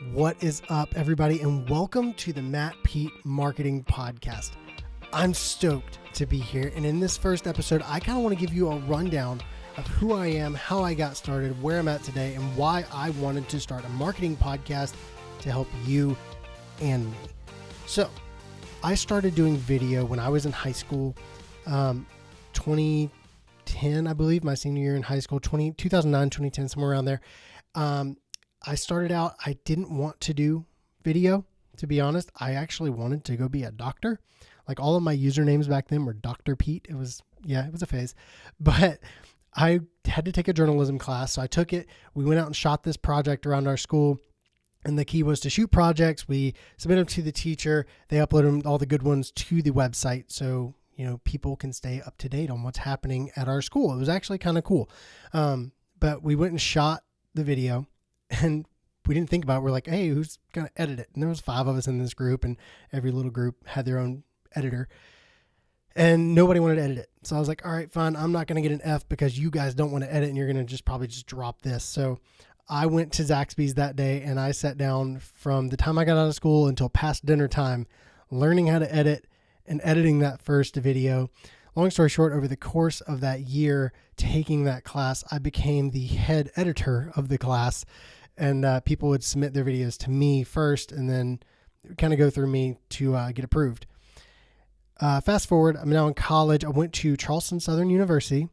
What is up, everybody, and welcome to the Matt Pete Marketing Podcast. I'm stoked to be here, and in this first episode, I kind of want to give you a rundown of who I am, how I got started, where I'm at today, and why I wanted to start a marketing podcast to help you and me. So, I started doing video when I was in high school, 2010, I believe, my senior year in high school, 2009, 2010, somewhere around there. I started out, I didn't want to do video, to be honest. I actually wanted to go be a doctor. Like all of my usernames back then were Dr. Pete. It was a phase. But I had to take a journalism class, so I took it. We went out and shot this project around our school. And the key was to shoot projects. We submit them to the teacher. They upload them, all the good ones, to the website. So, people can stay up to date on what's happening at our school. It was actually kind of cool. But we went and shot the video. And we didn't think about it. We're like, hey, who's going to edit it? And there was 5 of us in this group, and every little group had their own editor. And nobody wanted to edit it. So I was like, all right, fine. I'm not going to get an F because you guys don't want to edit, and you're going to probably drop this. So I went to Zaxby's that day, and I sat down from the time I got out of school until past dinner time, learning how to edit and editing that first video. Long story short, over the course of that year taking that class, I became the head editor of the class. And people would submit their videos to me first and then kind of go through me to get approved. Fast forward, I'm now in college. I went to Charleston Southern University.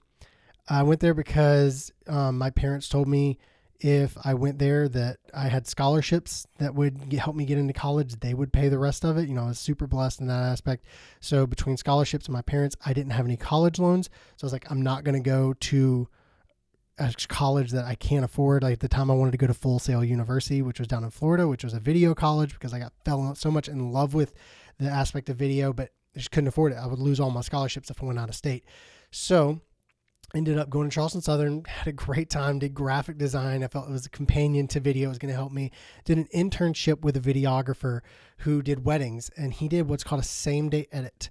I went there because my parents told me if I went there that I had scholarships that would help me get into college. They would pay the rest of it. I was super blessed in that aspect. So between scholarships and my parents, I didn't have any college loans. So I was like, I'm not going to go to a college that I can't afford. Like at the time I wanted to go to Full Sail University, which was down in Florida, which was a video college because I fell so much in love with the aspect of video, but I just couldn't afford it. I would lose all my scholarships if I went out of state. So ended up going to Charleston Southern, had a great time, did graphic design. I felt it was a companion to video. It was going to help me. Did an internship with a videographer who did weddings, and he did what's called a same-day edit,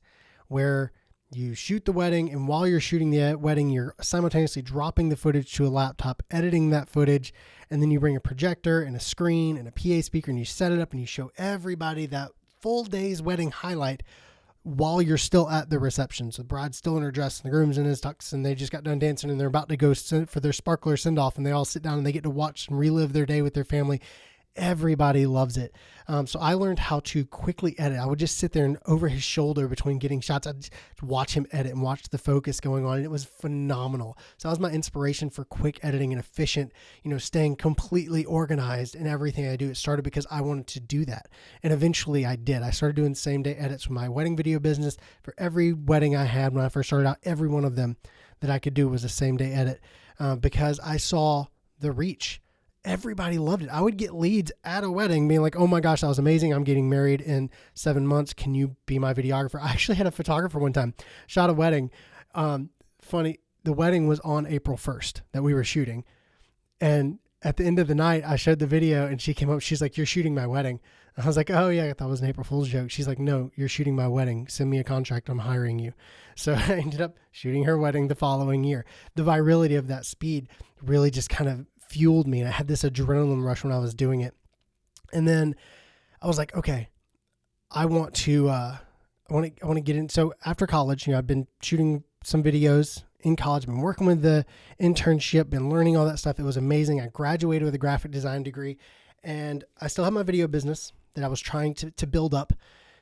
where you shoot the wedding, and while you're shooting the wedding, you're simultaneously dropping the footage to a laptop, editing that footage, and then you bring a projector and a screen and a PA speaker, and you set it up, and you show everybody that full day's wedding highlight while you're still at the reception. So the bride's still in her dress, and the groom's in his tux, and they just got done dancing, and they're about to go for their sparkler send-off, and they all sit down, and they get to watch and relive their day with their family. Everybody loves it. So I learned how to quickly edit. I would just sit there and over his shoulder between getting shots, I'd watch him edit and watch the focus going on. And it was phenomenal. So that was my inspiration for quick editing and efficient, staying completely organized in everything I do. It started because I wanted to do that. And eventually I did. I started doing same day edits for my wedding video business. For every wedding I had when I first started out, every one of them that I could do was a same day edit because I saw the reach. Everybody loved it. I would get leads at a wedding being like, oh my gosh, that was amazing. I'm getting married in 7 months. Can you be my videographer? I actually had a photographer one time, shot a wedding. Funny, the wedding was on April 1st that we were shooting. And at the end of the night, I showed the video and she came up. She's like, you're shooting my wedding. And I was like, oh yeah, I thought it was an April Fool's joke. She's like, no, you're shooting my wedding. Send me a contract. I'm hiring you. So I ended up shooting her wedding the following year. The virality of that speed really just kind of fueled me. And I had this adrenaline rush when I was doing it. And then I was like, okay, I want to get in. So after college, I've been shooting some videos in college, been working with the internship, been learning all that stuff. It was amazing. I graduated with a graphic design degree, and I still have my video business that I was trying to build up.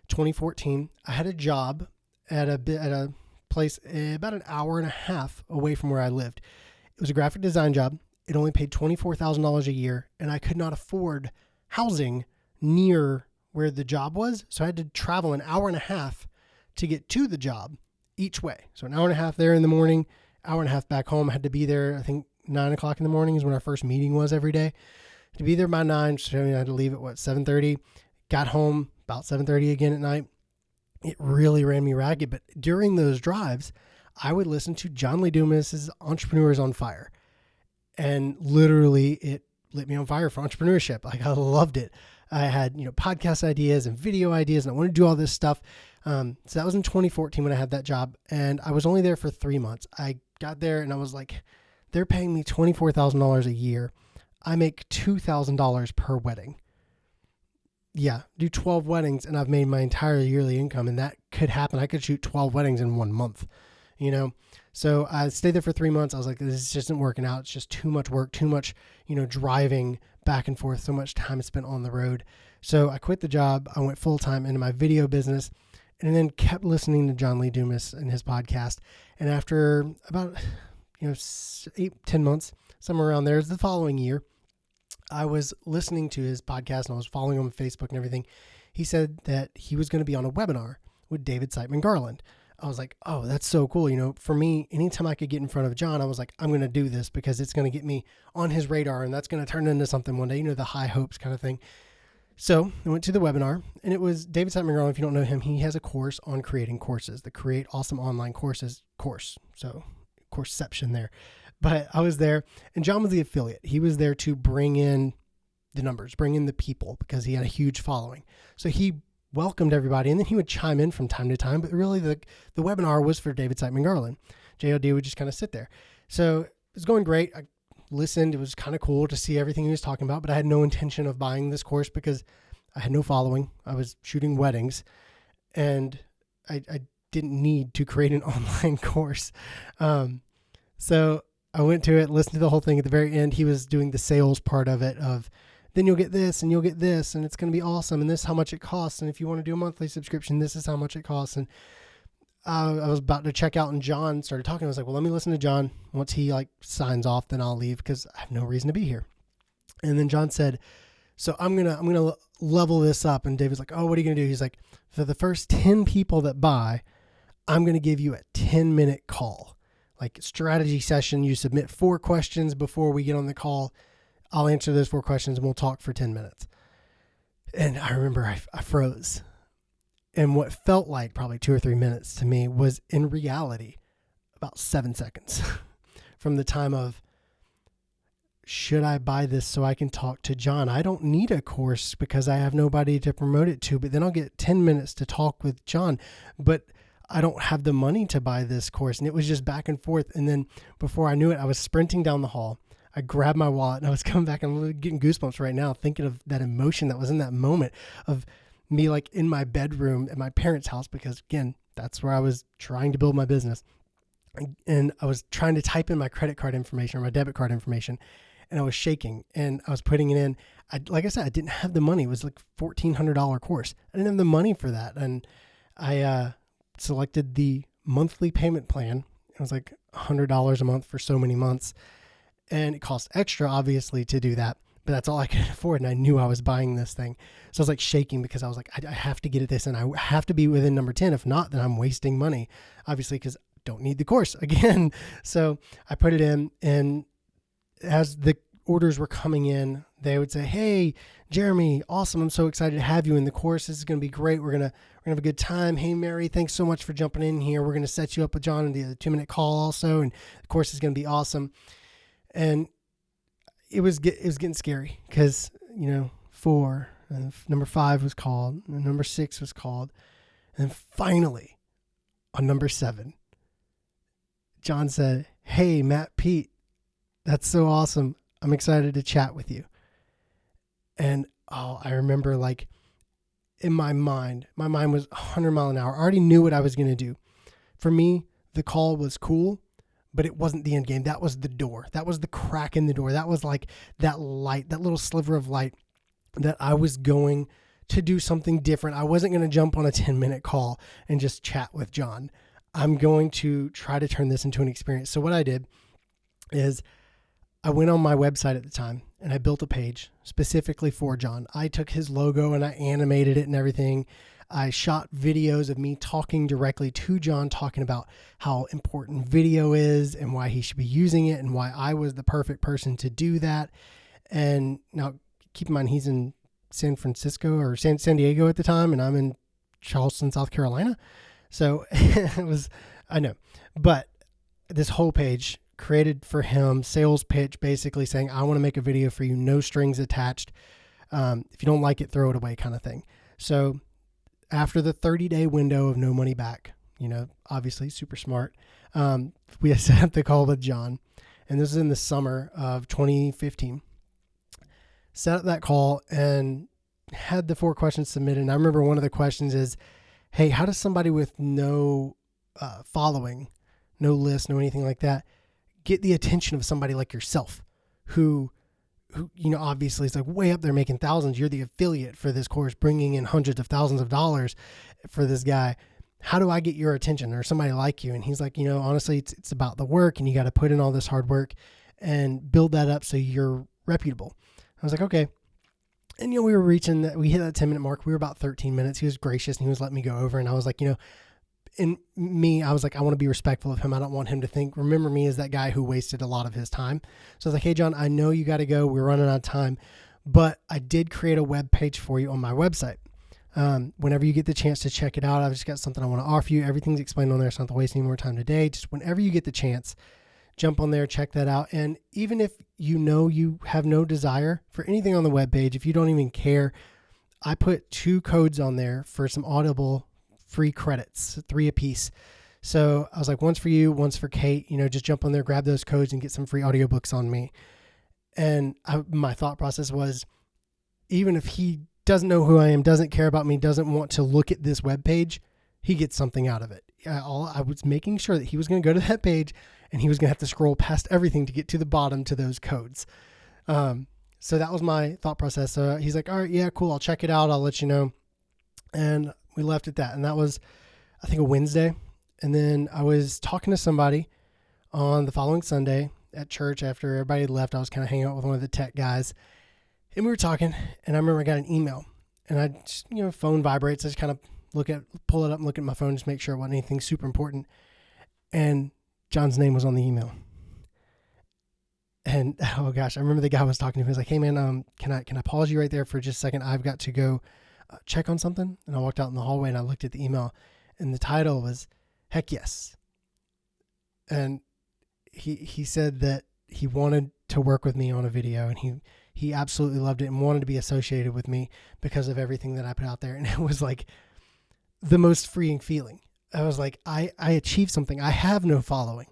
2014, I had a job at a place about an hour and a half away from where I lived. It was a graphic design job. It only paid $24,000 a year, and I could not afford housing near where the job was. So I had to travel an hour and a half to get to the job each way. So an hour and a half there in the morning, hour and a half back home. I had to be there, I think 9 o'clock in the morning is when our first meeting was every day. To be there by 9, so I had to leave at 7:30. Got home about 7:30 again at night. It really ran me ragged. But during those drives, I would listen to John Lee Dumas' Entrepreneurs on Fire. And literally it lit me on fire for entrepreneurship. Like I loved it. I had, podcast ideas and video ideas, and I wanted to do all this stuff. So that was in 2014 when I had that job, and I was only there for 3 months. I got there and I was like, they're paying me $24,000 a year. I make $2,000 per wedding. do 12 weddings, and I've made my entire yearly income, and that could happen. I could shoot 12 weddings in 1 month, you know? So I stayed there for 3 months. I was like, this just isn't working out. It's just too much work, too much, driving back and forth, so much time spent on the road. So I quit the job. I went full time into my video business, and then kept listening to John Lee Dumas and his podcast. And after about, 8-10 months, somewhere around there, is the following year, I was listening to his podcast and I was following him on Facebook and everything. He said that he was going to be on a webinar with David Siteman Garland. I was like, oh, that's so cool. For me, anytime I could get in front of John, I was like, I'm going to do this because it's going to get me on his radar and that's going to turn into something one day, the high hopes kind of thing. So I went to the webinar, and it was David Siteman Garland. If you don't know him, he has a course on creating courses, the Create Awesome Online Courses course. So courseception there. But I was there, and John was the affiliate. He was there to bring in the numbers, bring in the people, because he had a huge following. So he welcomed everybody, and then he would chime in from time to time. But really, the webinar was for David Siteman Garland. JLD would just kind of sit there. So it was going great. I listened. It was kind of cool to see everything he was talking about, but I had no intention of buying this course because I had no following. I was shooting weddings, and I didn't need to create an online course. So I went to it, listened to the whole thing. At the very end, he was doing the sales part of it, of then you'll get this and you'll get this, and it's going to be awesome, and this is how much it costs, and if you want to do a monthly subscription, this is how much it costs. And I was about to check out, and John started talking. I was like, well, let me listen to John. Once he signs off, then I'll leave because I have no reason to be here. And then John said, so I'm going to level this up. And David's like, oh, what are you going to do? He's like, for the first 10 people that buy, I'm going to give you a 10-minute call, like strategy session. You submit 4 questions before we get on the call. I'll answer those 4 questions and we'll talk for 10 minutes. And I remember I froze. And what felt like probably 2 or 3 minutes to me was in reality about 7 seconds from the time of, should I buy this so I can talk to John? I don't need a course because I have nobody to promote it to, but then I'll get 10 minutes to talk with John, but I don't have the money to buy this course. And it was just back and forth. And then before I knew it, I was sprinting down the hall. I grabbed my wallet and I was coming back. I'm getting goosebumps right now thinking of that emotion that was in that moment of me in my bedroom at my parents' house, because again, that's where I was trying to build my business. And I was trying to type in my credit card information or my debit card information, and I was shaking and I was putting it in. Like I said, I didn't have the money. It was like $1,400 course. I didn't have the money for that. And I selected the monthly payment plan. It was like $100 a month for so many months. And it cost extra, obviously, to do that. But that's all I could afford. And I knew I was buying this thing. So I was shaking because I was like, I have to get at this and I have to be within number 10. If not, then I'm wasting money, obviously, because I don't need the course again. So I put it in, and as the orders were coming in, they would say, hey, Jeremy, awesome. I'm so excited to have you in the course. This is going to be great. We're going to have a good time. Hey, Mary, thanks so much for jumping in here. We're going to set you up with John in the 2-minute call also. And the course is going to be awesome. And it was getting scary because, 4 and number 5 was called, and number 6 was called. And finally, on number 7, John said, hey, Matt, Pete, that's so awesome. I'm excited to chat with you. And I remember in my mind was 100 miles an hour. I already knew what I was going to do. For me, the call was cool, but it wasn't the end game. That was the door. That was the crack in the door. That was like that light, that little sliver of light that I was going to do something different. I wasn't going to jump on a 10-minute call and just chat with John. I'm going to try to turn this into an experience. So what I did is I went on my website at the time and I built a page specifically for John. I took his logo and I animated it and everything. I shot videos of me talking directly to John, talking about how important video is and why he should be using it and why I was the perfect person to do that. And now keep in mind, he's in San Francisco or San Diego at the time, and I'm in Charleston, South Carolina. So I know, but this whole page created for him, sales pitch, basically saying, I want to make a video for you, no strings attached. If you don't like it, throw it away kind of thing. So after the 30-day window of no money back, obviously super smart, we set up the call with John. And this is in the summer of 2015. Set up that call, and had the 4 questions submitted. And I remember one of the questions is, hey, how does somebody with no following, no list, no anything like that, get the attention of somebody like yourself who, obviously is like way up there making thousands. You're the affiliate for this course, bringing in hundreds of thousands of dollars for this guy. How do I get your attention or somebody like you? And he's like, honestly, it's about the work, and you got to put in all this hard work and build that up so you're reputable. I was like, okay. And, we were we hit that 10-minute mark. We were about 13 minutes. He was gracious and he was letting me go over. And I was like, in me, I was like, I want to be respectful of him. I don't want him to remember me as that guy who wasted a lot of his time. So I was like, hey, John, I know you got to go. We're running out of time, but I did create a web page for you on my website. Whenever you get the chance to check it out, I've just got something I want to offer you. Everything's explained on there. So I don't have to waste any more time today. Just whenever you get the chance, jump on there, check that out. And even if you have no desire for anything on the webpage, if you don't even care, I put 2 codes on there for some Audible free credits, 3 apiece. So I was like, one's for you, one's for Kate. Just jump on there, grab those codes, and get some free audiobooks on me. And my thought process was, even if he doesn't know who I am, doesn't care about me, doesn't want to look at this webpage, he gets something out of it. I was making sure that he was going to go to that page and he was going to have to scroll past everything to get to the bottom to those codes. So that was my thought process. So he's like, all right, yeah, cool. I'll check it out. I'll let you know. And we left at that. And that was, I think, a Wednesday. And then I was talking to somebody on the following Sunday at church after everybody had left. I was kind of hanging out with one of the tech guys and we were talking, and I remember I got an email, and I just, phone vibrates. I just kind of pull it up and look at my phone, just make sure it wasn't anything super important. And John's name was on the email. And oh gosh, I remember the guy was talking to me. He was like, hey man, can I pause you right there for just a second? I've got to go check on something. And I walked out in the hallway and I looked at the email, and the title was Heck Yes. And he said that he wanted to work with me on a video, and he absolutely loved it and wanted to be associated with me because of everything that I put out there. And it was like the most freeing feeling. I was like, I achieved something. I have no following.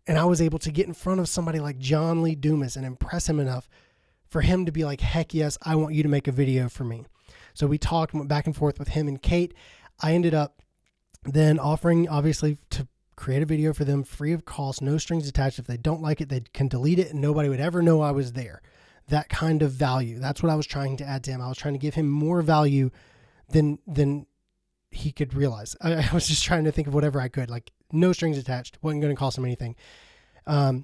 And I was able to get in front of somebody like John Lee Dumas and impress him enough for him to be like, heck yes, I want you to make a video for me. So we talked, went back and forth with him and Kate. I ended up then offering, obviously, to create a video for them free of cost, no strings attached. If they don't like it, they can delete it and nobody would ever know I was there. That kind of value. That's what I was trying to add to him. I was trying to give him more value than he could realize. I was just trying to think of whatever I could, like no strings attached, wasn't going to cost him anything.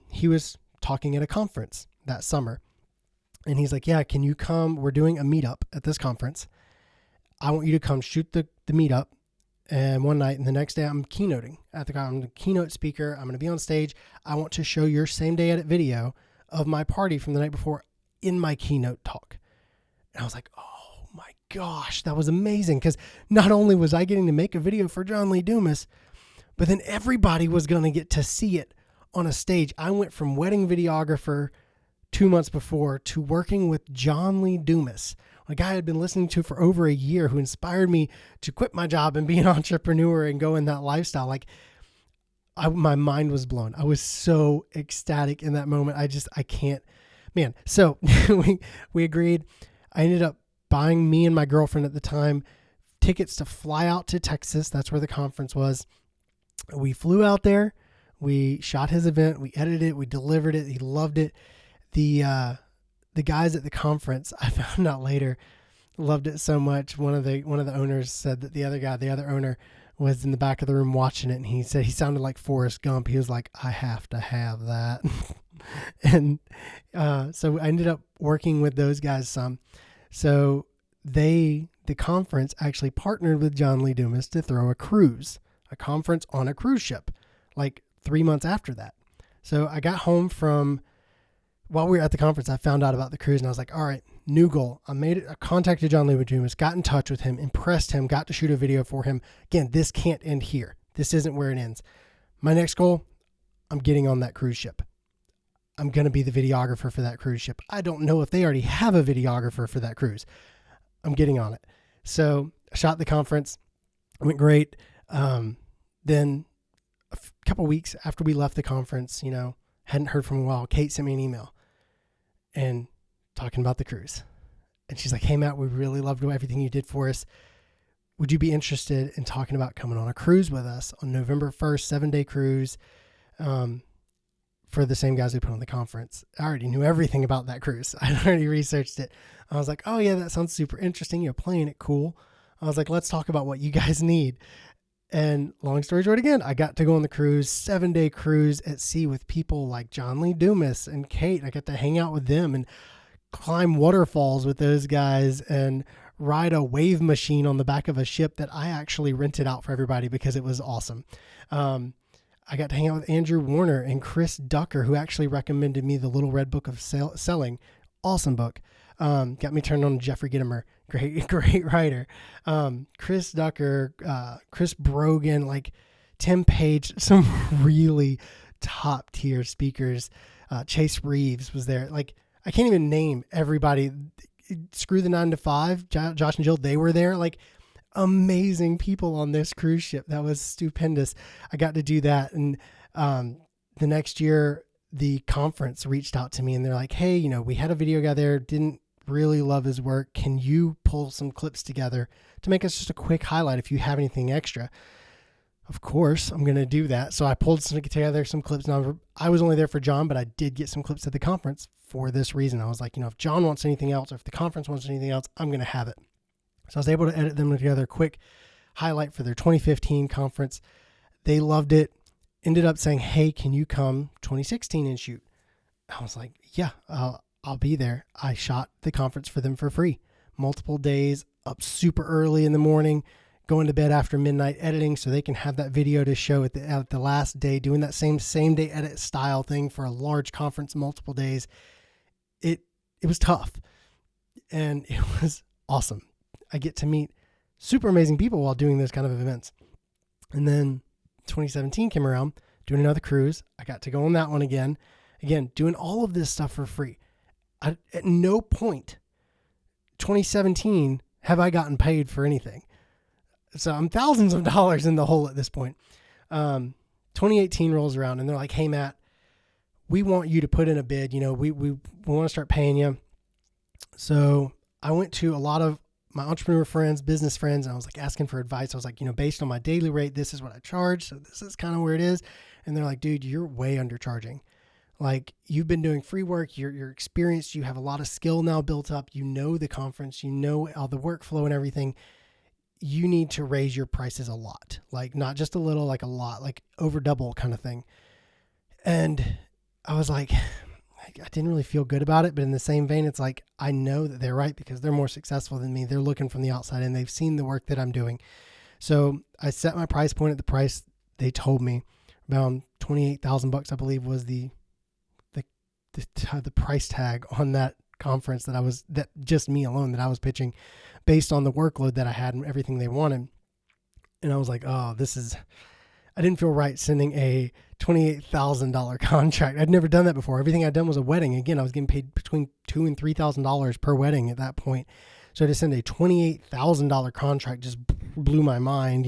He was talking at a conference that summer, and he's like, yeah, can you come? We're doing a meetup at this conference. I want you to come shoot the meetup. And one night, and the next day I'm keynoting at I'm the keynote speaker. I'm going to be on stage. I want to show your same day edit video of my party from the night before in my keynote talk. And I was like, oh my gosh, that was amazing. Because not only was I getting to make a video for John Lee Dumas, but then everybody was going to get to see it on a stage. I went from wedding videographer 2 months before to working with John Lee Dumas, a guy I had been listening to for over a year, who inspired me to quit my job and be an entrepreneur and go in that lifestyle. Like, my mind was blown. I was so ecstatic in that moment. I can't, man. So we agreed. I ended up buying, me and my girlfriend at the time, tickets to fly out to Texas. That's where the conference was. We flew out there. We shot his event. We edited it. We delivered it. He loved it. The guys at the conference, I found out later, loved it so much. One of the owners said that the other owner, was in the back of the room watching it, and he said he sounded like Forrest Gump. He was like, I have to have that. And so I ended up working with those guys some. So the conference actually partnered with John Lee Dumas to throw a conference on a cruise ship, like 3 months after that. So I got home while we were at the conference, I found out about the cruise, and I was like, all right, new goal. I contacted John Lee Dumas, got in touch with him, impressed him, got to shoot a video for him. Again, this can't end here. This isn't where it ends. My next goal, I'm getting on that cruise ship. I'm going to be the videographer for that cruise ship. I don't know if they already have a videographer for that cruise. I'm getting on it. So I shot the conference. It went great. Then a couple weeks after we left the conference, hadn't heard from a while, Kate sent me an email and talking about the cruise. And she's like, hey, Matt, we really loved everything you did for us. Would you be interested in talking about coming on a cruise with us on November 1st, 7-day cruise for the same guys who put on the conference? I already knew everything about that cruise. I already researched it. I was like, oh, yeah, that sounds super interesting. Playing it cool. I was like, let's talk about what you guys need. And long story short, again, I got to go on the cruise, 7-day cruise at sea with people like John Lee Dumas and Kate. I got to hang out with them and climb waterfalls with those guys and ride a wave machine on the back of a ship that I actually rented out for everybody because it was awesome. I got to hang out with Andrew Warner and Chris Ducker, who actually recommended me the Little Red Book of Selling. Awesome book. Got me turned on to Jeffrey Gitomer. Great writer. Chris Ducker, Chris Brogan, like Tim Page, some really top tier speakers. Chase Reeves was there. Like, I can't even name everybody. Screw the 9 to 5. Josh and Jill, they were there. Like, amazing people on this cruise ship. That was stupendous. I got to do that. And the next year, the conference reached out to me and they're like, hey, we had a video guy there, didn't really love his work. Can you pull some clips together to make us just a quick highlight if you have anything extra? Of course, I'm going to do that. So I pulled together some clips. Now, I was only there for John, but I did get some clips at the conference for this reason. I was like, if John wants anything else or if the conference wants anything else, I'm going to have it. So I was able to edit them together, quick highlight for their 2015 conference. They loved it. Ended up saying, hey, can you come 2016 and shoot? I was like, yeah, I'll be there. I shot the conference for them for free. Multiple days, up super early in the morning, going to bed after midnight, editing so they can have that video to show at the last day, doing that same day edit style thing for a large conference, multiple days. It was tough and it was awesome. I get to meet super amazing people while doing those kind of events. And then 2017 came around, doing another cruise. I got to go on that one again, doing all of this stuff for free. At no point 2017 have I gotten paid for anything. So I'm thousands of dollars in the hole at this point. 2018 rolls around and they're like, hey, Matt, we want you to put in a bid. We want to start paying you. So I went to a lot of my entrepreneur friends, business friends, and I was like asking for advice. I was like, based on my daily rate, this is what I charge. So this is kind of where it is. And they're like, dude, you're way undercharging. Like, you've been doing free work. You're experienced. You have a lot of skill now built up. The conference, all the workflow and everything. You need to raise your prices a lot, like not just a little, like a lot, like over double kind of thing. And I was like, I didn't really feel good about it, but in the same vein, it's like, I know that they're right because they're more successful than me. They're looking from the outside and they've seen the work that I'm doing. So I set my price point at the price they told me. About $28,000, I believe, was the price tag on that conference that just me alone that I was pitching based on the workload that I had and everything they wanted. And I was like, oh, I didn't feel right sending a $28,000 contract. I'd never done that before. Everything I'd done was a wedding. Again, I was getting paid between $2,000 and $3,000 per wedding at that point. So to send a $28,000 contract just blew my mind,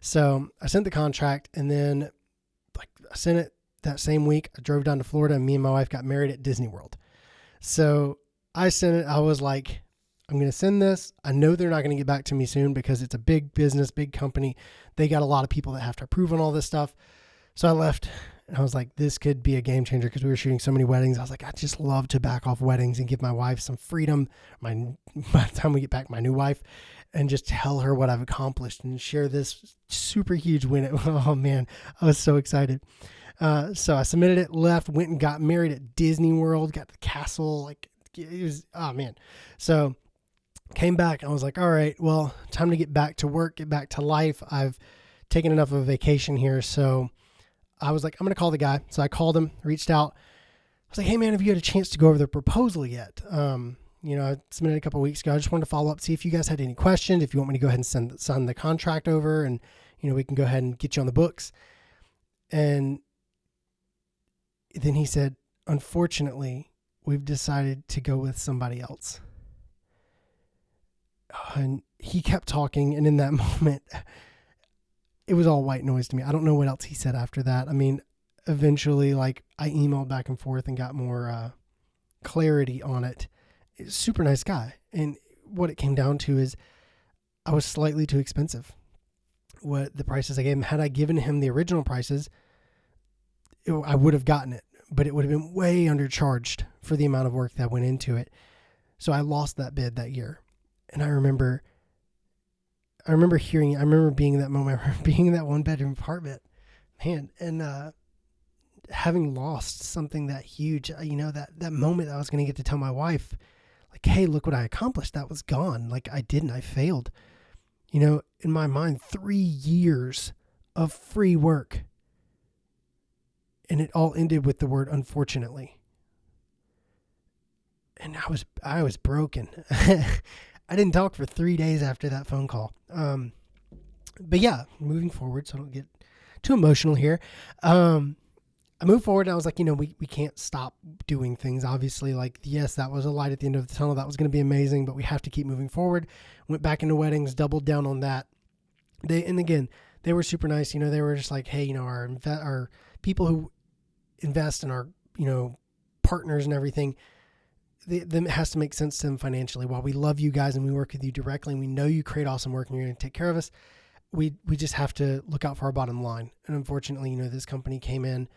So I sent the contract and then I sent it that same week. I drove down to Florida and me and my wife got married at Disney World. So I sent it. I was like, I'm going to send this. I know they're not going to get back to me soon because it's a big business, big company. They got a lot of people that have to approve on all this stuff. So I left and I was like, this could be a game changer because we were shooting so many weddings. I was like, I just love to back off weddings and give my wife some freedom. By the time we get back, my new wife, and just tell her what I've accomplished and share this super huge win. Oh man, I was so excited. So I submitted it, left, went and got married at Disney World, got the castle. Like, it was, oh man. So came back. I was like, all right, well, time to get back to work, get back to life. I've taken enough of a vacation here. So I was like, I'm going to call the guy. So I called him, reached out. I was like, hey man, have you had a chance to go over the proposal yet? I submitted a couple of weeks ago. I just wanted to follow up, see if you guys had any questions, if you want me to go ahead and send the contract over and, we can go ahead and get you on the books. And then he said, unfortunately, we've decided to go with somebody else. And he kept talking. And in that moment, it was all white noise to me. I don't know what else he said after that. I mean, eventually, I emailed back and forth and got more clarity on it. Super nice guy. And what it came down to is I was slightly too expensive. What the prices I gave him, had I given him the original prices, I would have gotten it, but it would have been way undercharged for the amount of work that went into it. So I lost that bid that year. And I remember being in that moment, being in that 1-bedroom apartment, man, and having lost something that huge, that moment that I was going to get to tell my wife, like, hey, look what I accomplished. That was gone. Like, I failed. In my mind, 3 years of free work. And it all ended with the word unfortunately. And I was broken. I didn't talk for 3 days after that phone call. But yeah, moving forward, so I don't get too emotional here. I moved forward and I was like, we can't stop doing things. Obviously, like, yes, that was a light at the end of the tunnel. That was going to be amazing, but we have to keep moving forward. Went back into weddings, doubled down on that. They were super nice. They were just like, hey, our people who invest in our, partners and everything, it has to make sense to them financially. While we love you guys and we work with you directly and we know you create awesome work and you're going to take care of us, we just have to look out for our bottom line. And unfortunately, this company came in,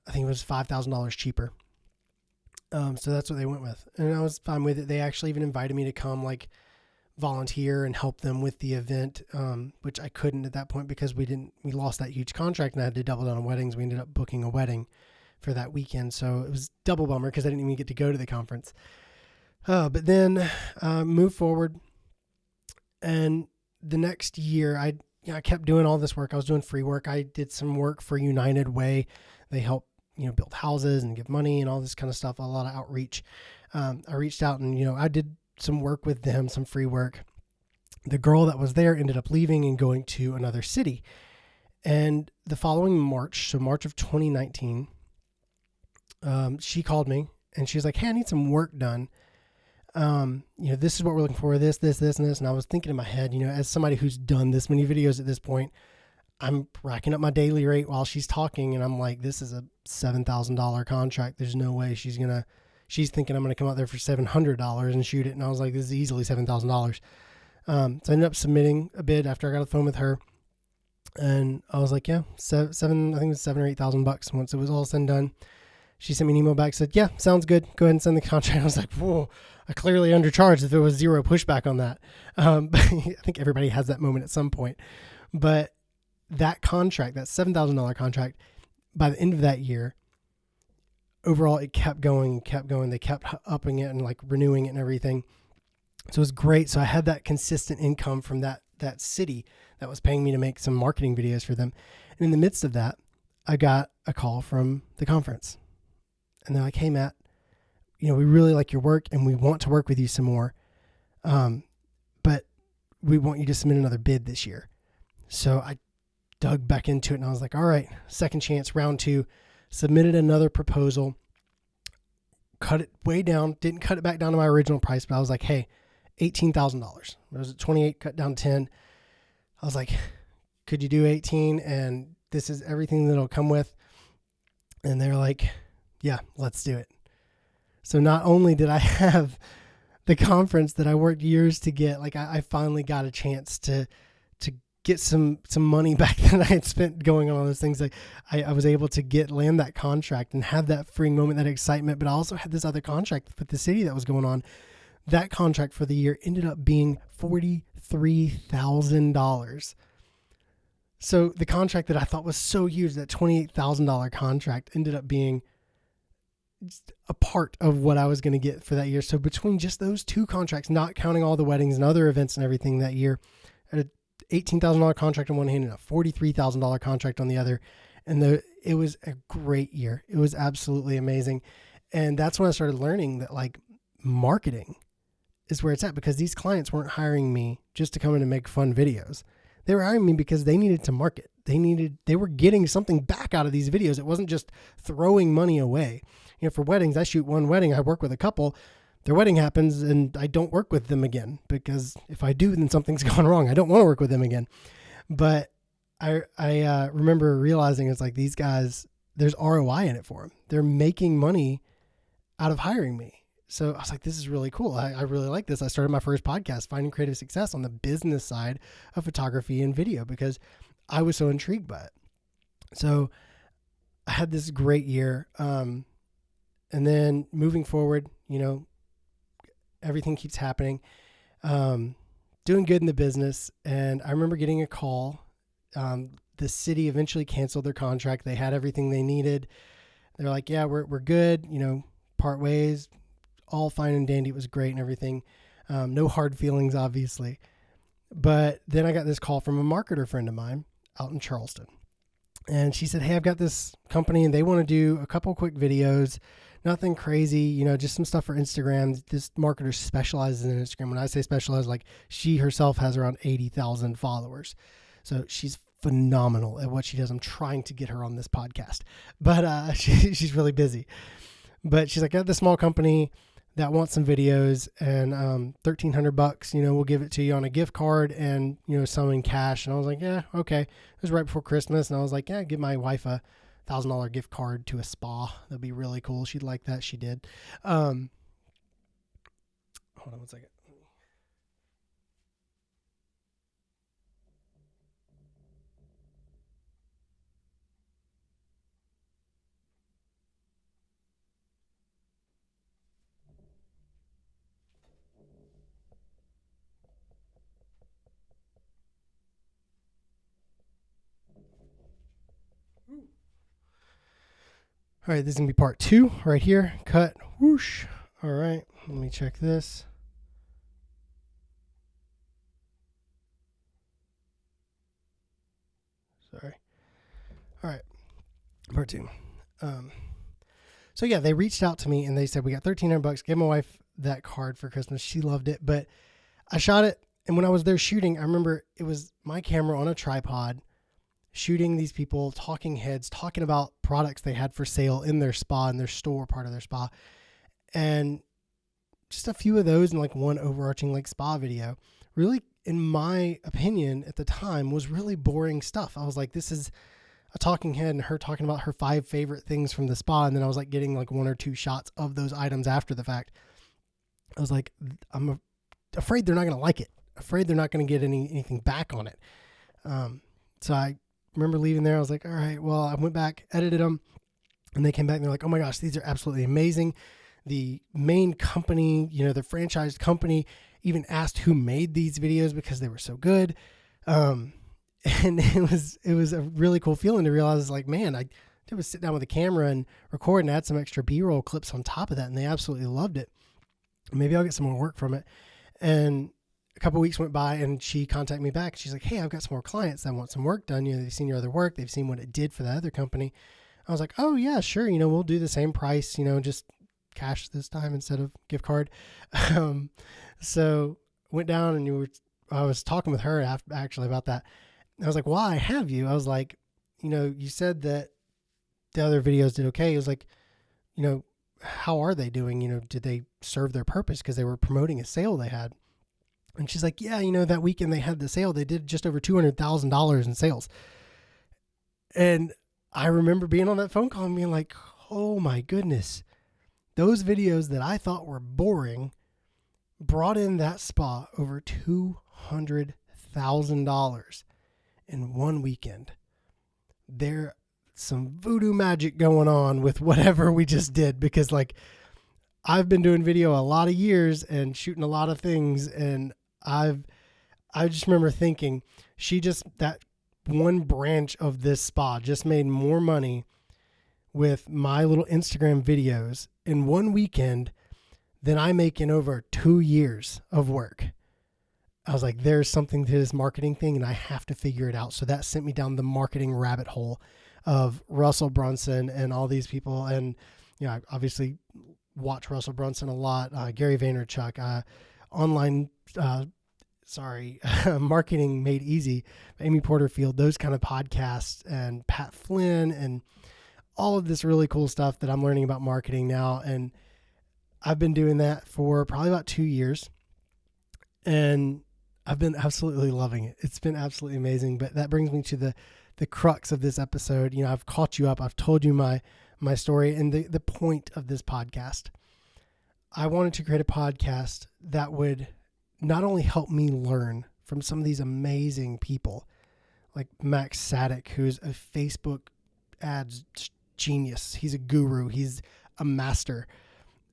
I think it was $5,000 cheaper. So that's what they went with. And I was fine with it. They actually even invited me to come volunteer and help them with the event, which I couldn't at that point because we lost that huge contract and I had to double down on weddings. We ended up booking a wedding for that weekend. So it was double bummer because I didn't even get to go to the conference. But then moved forward. And the next year I kept doing all this work. I was doing free work. I did some work for United Way. They help, build houses and give money and all this kind of stuff, a lot of outreach. I reached out and, I did some work with them, some free work. The girl that was there ended up leaving and going to another city. And the following March, so March of 2019, she called me and she was like, hey, I need some work done. This is what we're looking for, this, and this. And I was thinking in my head, as somebody who's done this many videos at this point, I'm racking up my daily rate while she's talking. And I'm like, this is a $7,000 contract. There's no way she's thinking I'm going to come out there for $700 and shoot it. And I was like, this is easily $7,000. So I ended up submitting a bid after I got on the phone with her. And I was like, yeah, I think it was $7,000 or $8,000 once it was all said and done. She sent me an email back, said, yeah, sounds good. Go ahead and send the contract. I was like, whoa, I clearly undercharged if there was zero pushback on that. But I think everybody has that moment at some point. But that contract, that $7,000 contract, by the end of that year, overall, it kept going. They kept upping it and renewing it and everything. So it was great. So I had that consistent income from that city that was paying me to make some marketing videos for them. And in the midst of that, I got a call from the conference. And they're like, hey, Matt, we really like your work and we want to work with you some more. But we want you to submit another bid this year. So I dug back into it and I was like, all right, second chance, round 2, submitted another proposal, cut it way down, didn't cut it back down to my original price, but I was like, hey, $18,000. It was at 28, cut down 10. I was like, could you do 18? And this is everything that'll come with. And they're like, yeah, let's do it. So not only did I have the conference that I worked years to get, I finally got a chance to get some money back that I had spent going on all those things. I was able to land that contract and have that freeing moment, that excitement, but I also had this other contract with the city that was going on. That contract for the year ended up being $43,000. So the contract that I thought was so huge, that $28,000 contract, ended up being a part of what I was going to get for that year. So between just those two contracts, not counting all the weddings and other events and everything that year, I had a $18,000 contract on one hand and a $43,000 contract on the other. And it was a great year. It was absolutely amazing. And that's when I started learning that marketing is where it's at, because these clients weren't hiring me just to come in and make fun videos. They were hiring me because they needed to market. They were getting something back out of these videos. It wasn't just throwing money away. For weddings, I shoot one wedding, I work with a couple, their wedding happens and I don't work with them again, because if I do, then something's gone wrong. I don't want to work with them again. But I remember realizing it's these guys, there's ROI in it for them. They're making money out of hiring me. so I was like, this is really cool. I really like this. I started my first podcast, Finding Creative Success, on the business side of photography and video because I was so intrigued by it. So I had this great year. And then moving forward, everything keeps happening. Doing good in the business. And I remember getting a call. The city eventually canceled their contract. They had everything they needed. They're like, yeah, we're good, part ways, all fine and dandy. It was great and everything. No hard feelings, obviously. But then I got this call from a marketer friend of mine out in Charleston. And she said, hey, I've got this company and they want to do a couple quick videos, nothing crazy, just some stuff for Instagram. This marketer specializes in Instagram. When I say specialized, like she herself has around 80,000 followers. So she's phenomenal at what she does. I'm trying to get her on this podcast, but she's really busy. But she's like, I got this small company that wants some videos and $1,300, we'll give it to you on a gift card and, some in cash. And I was like, yeah, okay. It was right before Christmas. And I was like, yeah, give my wife a $1,000 gift card to a spa. That'd be really cool. She'd like that. She did. Hold on one second. All right, this is going to be part 2 right here. Cut, whoosh. All right, let me check this. Sorry. All right, part 2. So yeah, they reached out to me and they said, we got $1,300. Give my wife that card for Christmas. She loved it, but I shot it. And when I was there shooting, I remember it was my camera on a tripod, shooting these people, talking heads, talking about products they had for sale in their spa, in their store, part of their spa. And just a few of those and like one overarching like spa video really, in my opinion at the time, was really boring stuff. I was like, this is a talking head and her talking about her 5 favorite things from the spa. And then I was like getting like 1 or 2 shots of those items after the fact. I was like, I'm afraid they're not going to like it. Afraid they're not going to get anything back on it. So I remember leaving there. I was like, all right, well, I went back, edited them, and they came back and they're like, oh my gosh, these are absolutely amazing. The main company, the franchise company even asked who made these videos because they were so good. And it was a really cool feeling to realize like, man, I did was sit down with a camera and record and add some extra B-roll clips on top of that. And they absolutely loved it. Maybe I'll get some more work from it. And a couple of weeks went by and she contacted me back. She's like, hey, I've got some more clients that want some work done. They've seen your other work. They've seen what it did for the other company. I was like, oh yeah, sure. We'll do the same price, just cash this time instead of gift card. So went down and I was talking with her actually about that. I was like, why have you? I was like, you said that the other videos did okay. It was like, how are they doing? Did they serve their purpose? Because they were promoting a sale they had. And she's like, yeah, that weekend they had the sale, they did just over $200,000 in sales. And I remember being on that phone call and being like, oh my goodness, those videos that I thought were boring brought in that spa over $200,000 in one weekend. There's some voodoo magic going on with whatever we just did, because like I've been doing video a lot of years and shooting a lot of things, and I just remember thinking that one branch of this spa just made more money with my little Instagram videos in one weekend than I make in over 2 years of work. I was like, there's something to this marketing thing and I have to figure it out. So that sent me down the marketing rabbit hole of Russell Brunson and all these people. And, I obviously watch Russell Brunson a lot, Gary Vaynerchuk, online, Marketing Made Easy, Amy Porterfield, those kind of podcasts, and Pat Flynn, and all of this really cool stuff that I'm learning about marketing now. And I've been doing that for probably about 2 years, and I've been absolutely loving it. It's been absolutely amazing. But that brings me to the crux of this episode. I've caught you up. I've told you my story and the point of this podcast. I wanted to create a podcast that would not only help me learn from some of these amazing people like Max Sadek, who's a Facebook ads genius. He's a guru. He's a master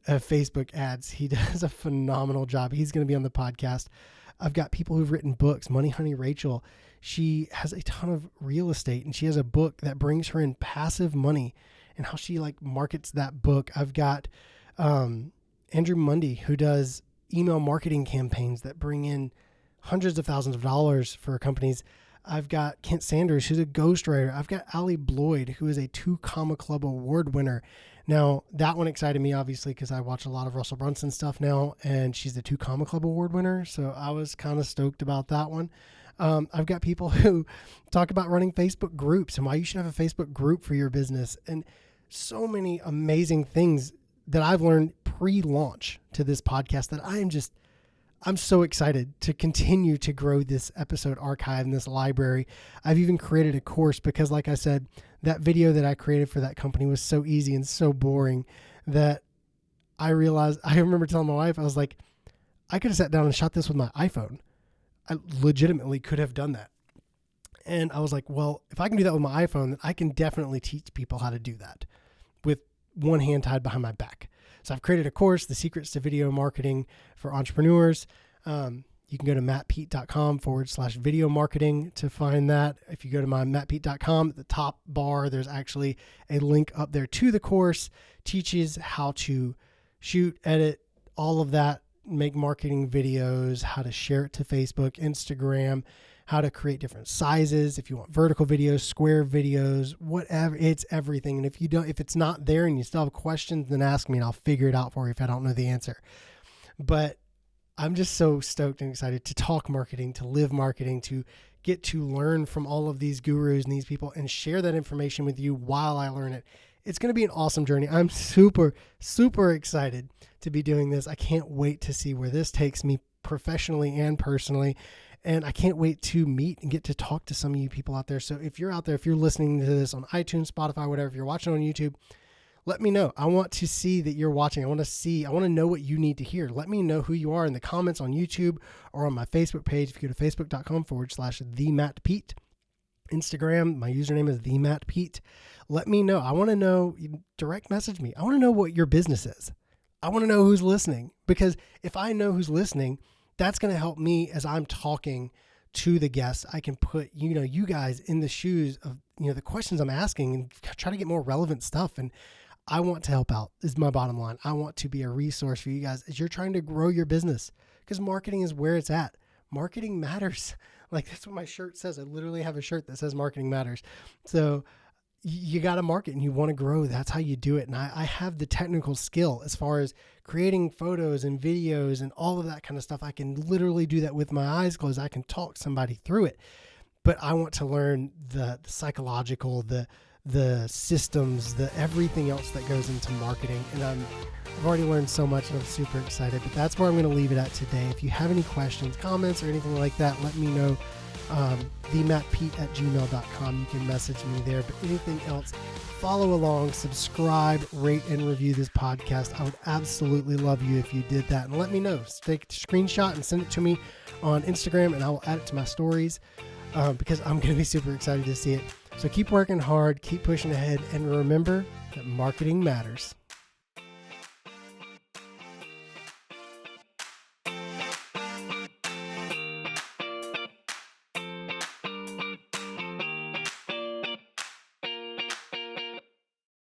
of Facebook ads. He does a phenomenal job. He's going to be on the podcast. I've got people who've written books. Money Honey Rachel, she has a ton of real estate, and she has a book that brings her in passive money and how she like markets that book. I've got Andrew Mundy, who does email marketing campaigns that bring in hundreds of thousands of dollars for companies. I've got Kent Sanders, who's a ghostwriter. I've got Allie Bloyd, who is a 2 Comma Club award winner. Now, that one excited me, obviously, because I watch a lot of Russell Brunson stuff now, and she's the 2 Comma Club award winner, so I was kind of stoked about that one. I've got people who talk about running Facebook groups and why you should have a Facebook group for your business, and so many amazing things that I've learned pre-launch to this podcast that I'm so excited to continue to grow this episode archive and this library. I've even created a course because, like I said, that video that I created for that company was so easy and so boring that I remember telling my wife, I was like, I could have sat down and shot this with my iPhone. I legitimately could have done that. And I was like, well, if I can do that with my iPhone, then I can definitely teach people how to do that with one hand tied behind my back. So I've created a course, The Secrets to Video Marketing for Entrepreneurs. You can go to mattpete.com/video marketing to find that. If you go to my mattpete.com, at the top bar, there's actually a link up there to the course. Teaches how to shoot, edit, all of that, make marketing videos, how to share it to Facebook, Instagram, how to create different sizes. If you want vertical videos, square videos, whatever, it's everything. And if it's not there and you still have questions, then ask me and I'll figure it out for you if I don't know the answer. But I'm just so stoked and excited to talk marketing, to live marketing, to get to learn from all of these gurus and these people and share that information with you while I learn it. It's going to be an awesome journey. I'm super, super excited to be doing this. I can't wait to see where this takes me professionally and personally. And I can't wait to meet and get to talk to some of you people out there. So if you're out there, if you're listening to this on iTunes, Spotify, whatever, if you're watching on YouTube, let me know. I want to see that you're watching. I want to know what you need to hear. Let me know who you are in the comments on YouTube or on my Facebook page. If you go to facebook.com/TheMattPete. Instagram, my username is TheMattPete. Let me know. I want to know, direct message me. I want to know what your business is. I want to know who's listening, because if I know who's listening, that's going to help me as I'm talking to the guests. I can put, you guys in the shoes of, the questions I'm asking and try to get more relevant stuff. And I want to help out is my bottom line. I want to be a resource for you guys as you're trying to grow your business, because marketing is where it's at. Marketing matters. Like, that's what my shirt says. I literally have a shirt that says marketing matters. So you got to market and you want to grow. That's how you do it. And I have the technical skill as far as creating photos and videos and all of that kind of stuff. I can literally do that with my eyes closed. I can talk somebody through it, but I want to learn the psychological, the systems, the everything else that goes into marketing. And I've already learned so much and I'm super excited, but that's where I'm going to leave it at today. If you have any questions, comments, or anything like that, let me know. TheMattPete@gmail.com. You can message me there. But anything else, follow along, subscribe, rate, and review this podcast. I would absolutely love you if you did that. And let me know. Take a screenshot and send it to me on Instagram, and I will add it to my stories because I'm going to be super excited to see it. So keep working hard, keep pushing ahead, and remember that marketing matters.